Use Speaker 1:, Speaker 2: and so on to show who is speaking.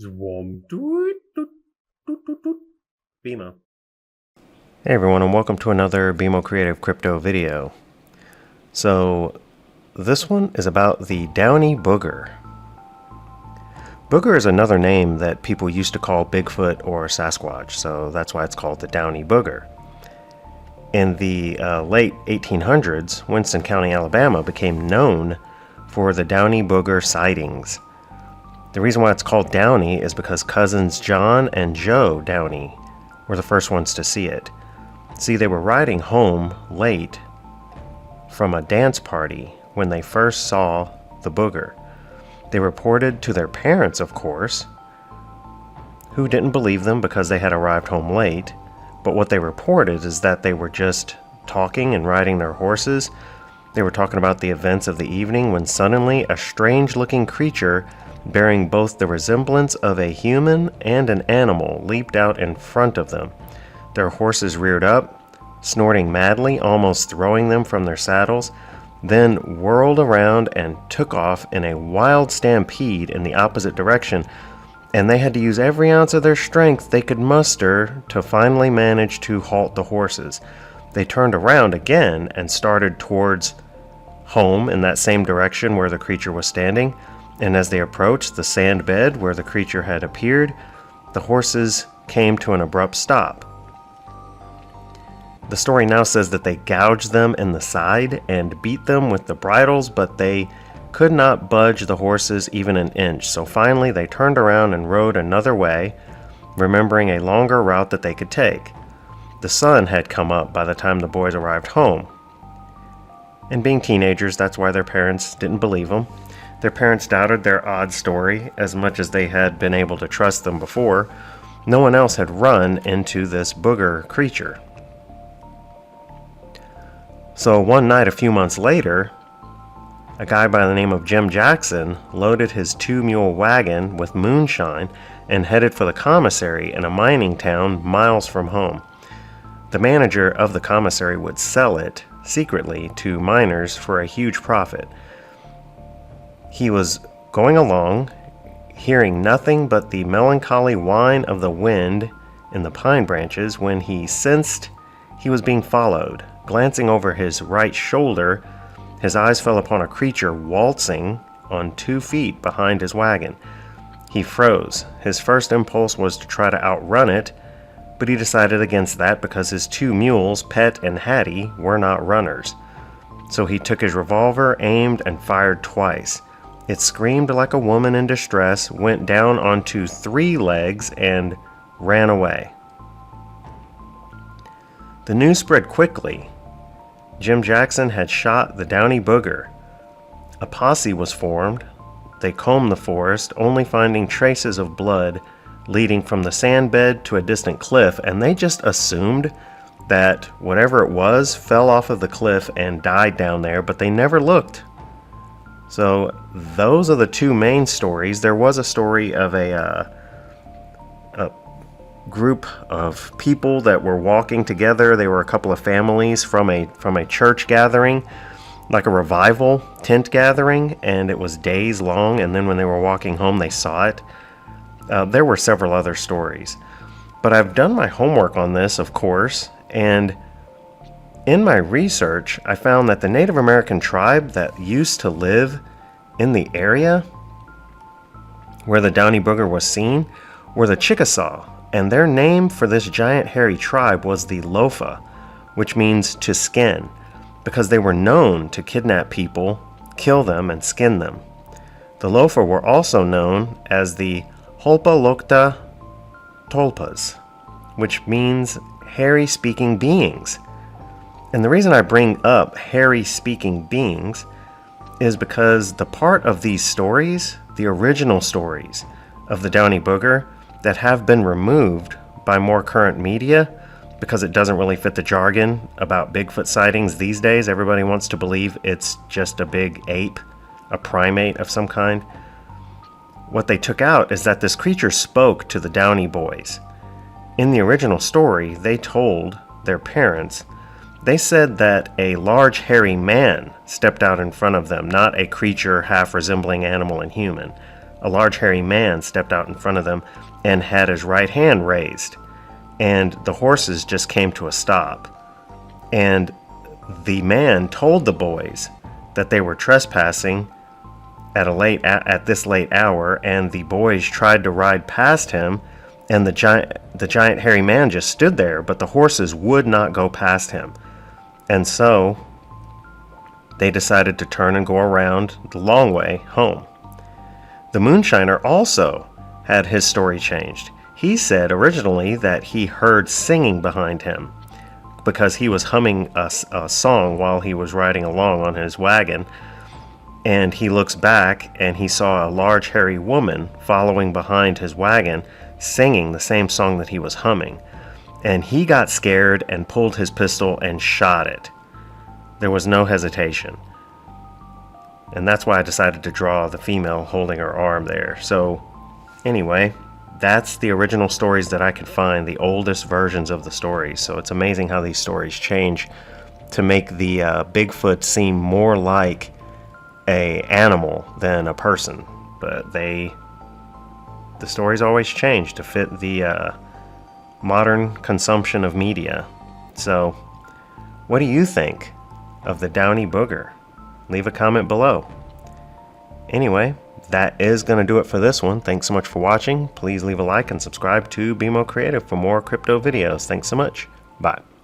Speaker 1: Zwom. Doot, doot, doot, doot, doot. BMO.
Speaker 2: Hey everyone, and welcome to another BMO Creative crypto video. So, this one is about the Downey Booger. Booger is another name that people used to call Bigfoot or Sasquatch, so that's why it's called the Downey Booger. In the late 1800s, Winston County, Alabama became known for the Downey Booger sightings. The reason why it's called Downey is because cousins John and Joe Downey were the first ones to see it. See, they were riding home late from a dance party when they first saw the booger. They reported to their parents, of course, who didn't believe them because they had arrived home late. But what they reported is that they were just talking and riding their horses. They were talking about the events of the evening when suddenly a strange-looking creature bearing both the resemblance of a human and an animal leaped out in front of them. Their horses reared up, snorting madly, almost throwing them from their saddles, then whirled around and took off in a wild stampede in the opposite direction, and they had to use every ounce of their strength they could muster to finally manage to halt the horses. They turned around again and started towards home in that same direction where the creature was standing, and as they approached the sand bed where the creature had appeared, the horses came to an abrupt stop. The story now says that they gouged them in the side and beat them with the bridles, but they could not budge the horses even an inch. So finally they turned around and rode another way, remembering a longer route that they could take. The sun had come up by the time the boys arrived home. And being teenagers, that's why their parents didn't believe them. Their parents doubted their odd story as much as they had been able to trust them before. No one else had run into this booger creature. So one night a few months later, a guy by the name of Jim Jackson loaded his 2-mule wagon with moonshine and headed for the commissary in a mining town miles from home. The manager of the commissary would sell it secretly to miners for a huge profit. He was going along, hearing nothing but the melancholy whine of the wind in the pine branches when he sensed he was being followed. Glancing over his right shoulder, his eyes fell upon a creature waltzing on 2 feet behind his wagon. He froze. His first impulse was to try to outrun it, but he decided against that because his 2 mules, Pet and Hattie, were not runners. So he took his revolver, aimed, and fired twice. It screamed like a woman in distress, went down onto 3 legs, and ran away. The news spread quickly. Jim Jackson had shot the Downey Booger. A posse was formed. They combed the forest, only finding traces of blood leading from the sand bed to a distant cliff, and they just assumed that whatever it was fell off of the cliff and died down there, but they never looked. So those are the 2 main stories. There was a story of a group of people that were walking together. They were a couple of families from a church gathering, like a revival tent gathering, and it was days long, and then when they were walking home they saw it. There were several other stories, but I've done my homework on this, of course, and in my research I found that the Native American tribe that used to live in the area where the Downey Booger was seen were the Chickasaw. And their name for this giant hairy tribe was the Lofa, which means to skin, because they were known to kidnap people, kill them, and skin them. The Lofa were also known as the Holpa Lokta Tolpas, which means hairy-speaking beings. And the reason I bring up hairy-speaking beings is because the part of these stories, the original stories of the Downey Booger, that have been removed by more current media because it doesn't really fit the jargon about Bigfoot sightings these days. Everybody wants to believe it's just a big ape, a primate of some kind. What they took out is that this creature spoke to the Downey boys. In the original story, they told their parents, they said that a large hairy man stepped out in front of them, not a creature half resembling animal and human. a large hairy man stepped out in front of them and had his right hand raised. And the horses just came to a stop. And the man told the boys that they were trespassing at this late hour, and the boys tried to ride past him, and the giant hairy man just stood there, but the horses would not go past him. And so they decided to turn and go around the long way home. The moonshiner also had his story changed. He said originally that he heard singing behind him because he was humming a song while he was riding along on his wagon, and he looks back and he saw a large hairy woman following behind his wagon singing the same song that he was humming, and he got scared and pulled his pistol and shot it. There was no hesitation, and that's why I decided to draw the female holding her arm there. So anyway, that's the original stories that I could find, the oldest versions of the stories. So it's amazing how these stories change to make the Bigfoot seem more like a animal than a person. But the stories always change to fit the modern consumption of media. So what do you think of the Downey Booger? Leave a comment below. Anyway, that is going to do it for this one. Thanks so much for watching. Please leave a like and subscribe to BMO Creative for more crypto videos. Thanks so much. Bye.